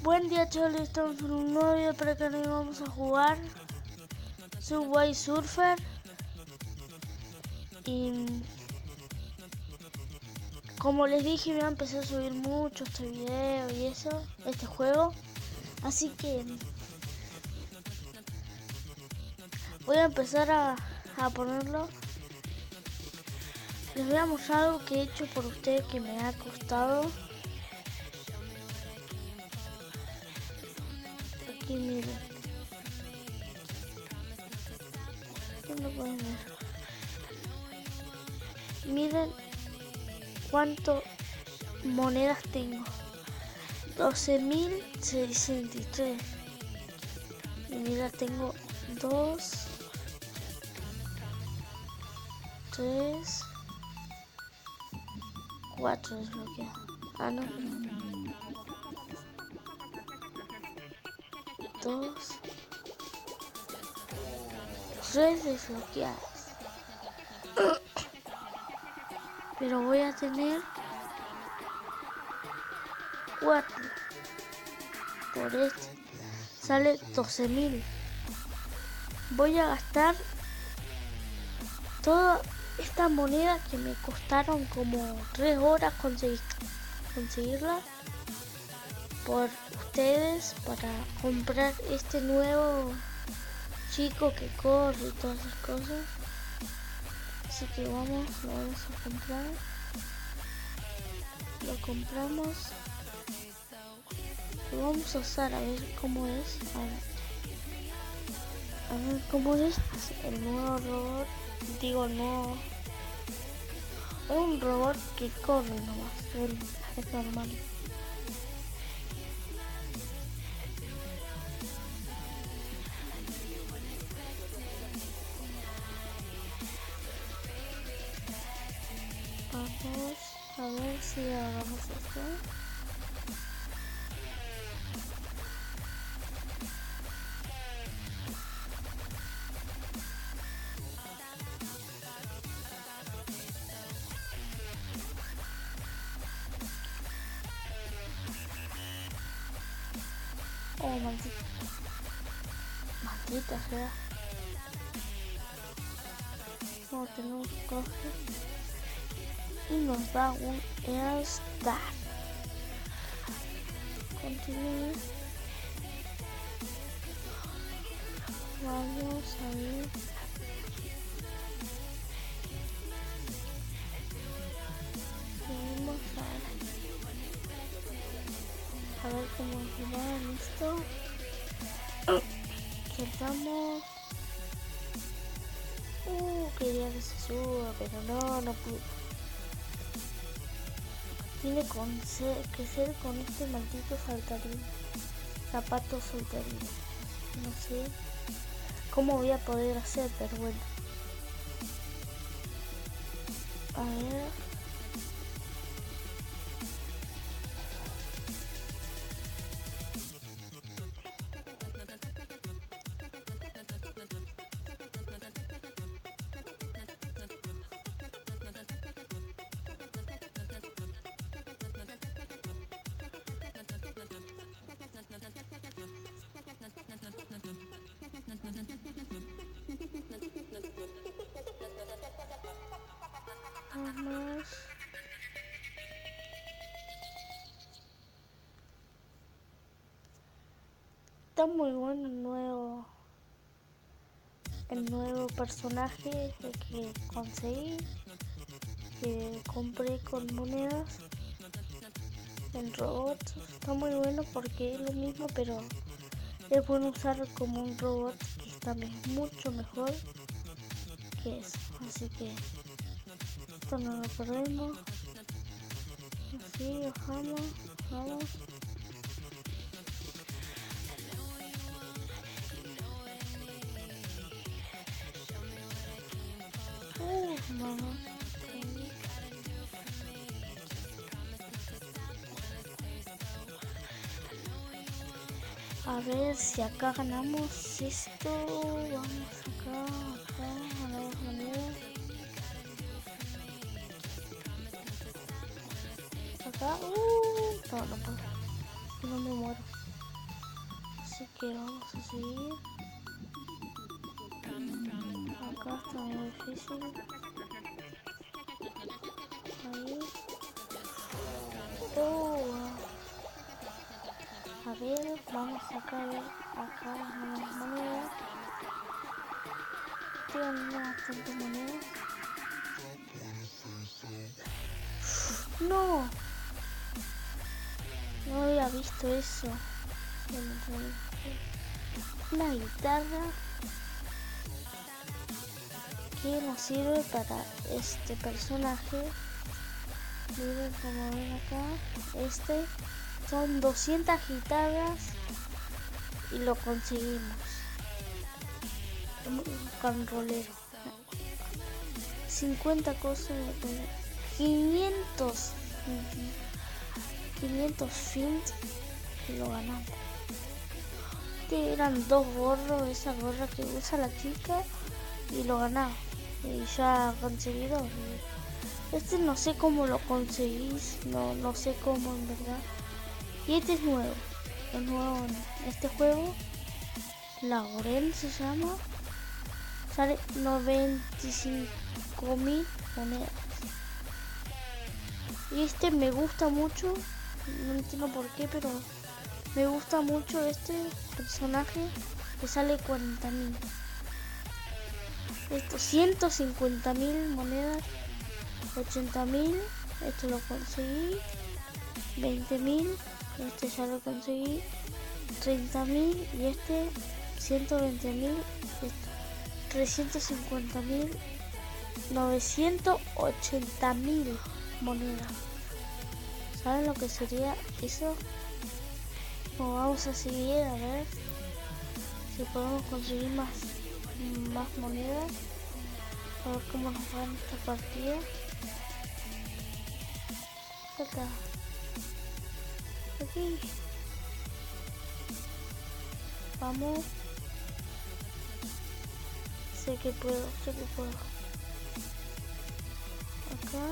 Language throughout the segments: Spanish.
Buen día, chavales, estamos en un nuevo video para que nos vamos a jugar Subway Surfer. Y como les dije, voy a empezar a subir mucho este video y eso, este juego. Así que voy a empezar a ponerlo. Les voy a mostrar algo que he hecho por ustedes que me ha costado. Aquí miren. No pueden ver. Miren cuánto monedas tengo. 12.063. Y mira, tengo 2, 3, 4 desbloqueados. Ah, no. 2, 3 desbloqueadas. Pero voy a tener 4 por este. Sale 12.000. Voy a gastar toda esta moneda que me costaron como 3 horas conseguirla por ustedes para comprar este nuevo chico que corre y todas esas cosas. Así que lo vamos a comprar. Lo compramos. Lo vamos a usar a ver cómo es. A ver cómo es el nuevo robot. Digo, no. Es un robot que corre nomás. Es normal. Vamos a ver si agarramos esto. Oh, maldita sea. No tenemos coge. Y nos da un Airstar. Continúe. Vamos a ver. Vamos a ver cómo se va esto. Cerramos. Quería que se suba, pero no pude. Tiene que ser con este maldito saltarín. Zapato saltarín. No sé cómo voy a poder hacer, pero bueno. A ver. Vamos. Está muy bueno el nuevo personaje que conseguí, que compré con monedas. El robot está muy bueno porque es lo mismo, pero es bueno usar como un robot que está mucho mejor que eso. Así que esto no lo perdemos. Así, bajamos, vamos. Vamos. A ver si acá ganamos esto. Vamos acá, a la moneda. Acá, No, no puedo. Si no me muero. Así que vamos a seguir. Acá está muy difícil. Ahí. A ver, vamos a sacar acá unas monedas. Tienen bastante monedas. No. No había visto eso. Una guitarra que nos sirve para este personaje. Miren como ven acá. Son 200 guitarras y lo conseguimos. Un canrolero. 50 cosas. 500 fints y lo ganamos. Eran 2 gorros, esa gorra que usa la chica, y lo ganaba. Y ya conseguí 2. No sé cómo lo conseguís, no sé cómo en verdad. Y este es nuevo en este juego. Laurel se llama. Sale 95.000 monedas. Y este me gusta mucho, no entiendo por qué, pero me gusta mucho este personaje que sale 40.000. Esto 150.000 monedas, 80.000, esto lo conseguí, 20.000, este ya lo conseguí, 30.000 y este 120.000, 350.000, 980.000 monedas. ¿Saben lo que sería eso? Bueno, vamos a seguir a ver si podemos conseguir más monedas. A ver cómo nos va en esta partida. Acá. Aquí. Vamos. Sé que puedo. Acá.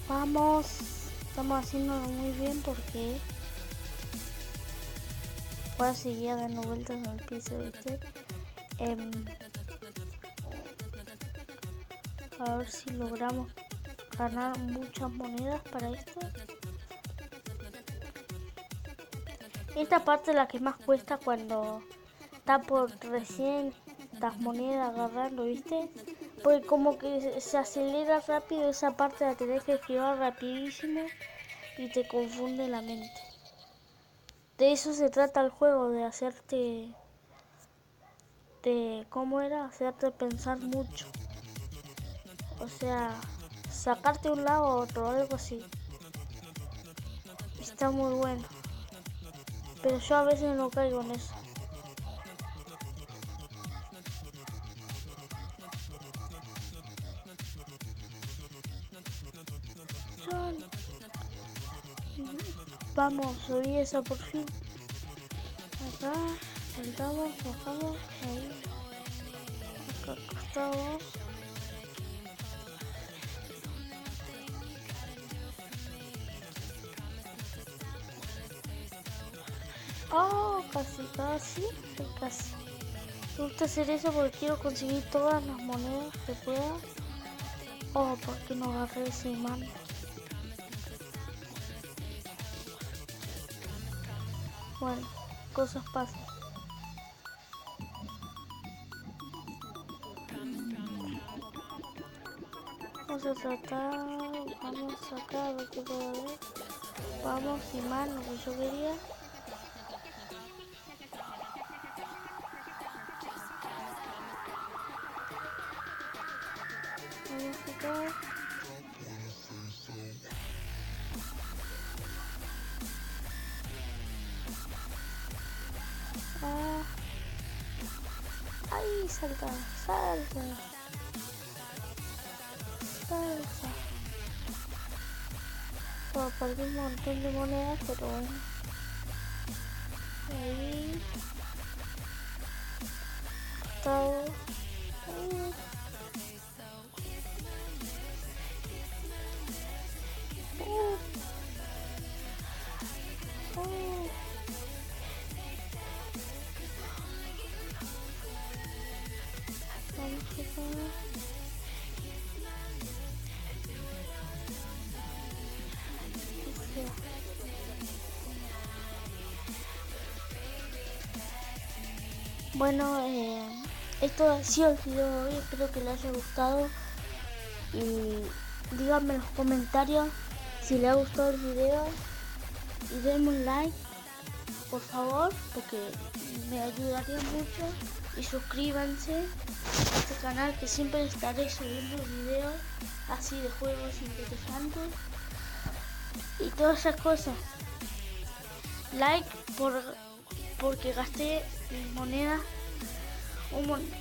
Vamos, estamos haciéndolo muy bien porque voy a seguir dando vueltas en el piso, ¿viste? A ver si logramos ganar muchas monedas para esto. Esta parte es la que más cuesta cuando está por recién las monedas agarrando, ¿viste? Porque como que se acelera rápido, esa parte la tenés que esquivar rapidísimo y te confunde la mente. De eso se trata el juego, de hacerte... ¿cómo era? Hacerte pensar mucho. O sea, sacarte de un lado a otro, algo así. Está muy bueno. Pero yo a veces no caigo en eso. Vamos, subí esa por fin. Acá, saltamos, bajamos, ahí. Acá acostamos. Oh, casi. Me gusta hacer eso porque quiero conseguir todas las monedas que pueda. Oh, porque no agarré ese imán. Bueno, cosas pasan. Vamos a tratar, vamos acá a ver qué puedo ver. Vamos, imán, lo que yo quería. Vamos acá. Ay, salta. Oh, perdí un montón de monedas, pero bueno. Ahí. Todo. Ahí. Bueno, esto ha sido el video de hoy, espero que les haya gustado y díganme en los comentarios si les ha gustado el video y denme un like, por favor, porque me ayudaría mucho, y suscríbanse a este canal, que siempre estaré subiendo videos así de juegos interesantes y todas esas cosas. Like porque gasté monedas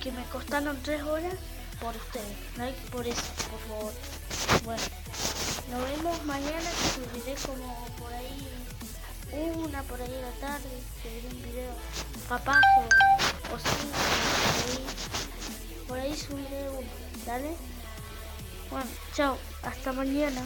que me costaron 3 horas por ustedes. Like por eso, por favor. Bueno, nos vemos mañana, que subiré como por ahí por ahí de la tarde, subiré un video capaz o 5 por ahí subiré uno. Dale. Bueno, chao, hasta mañana.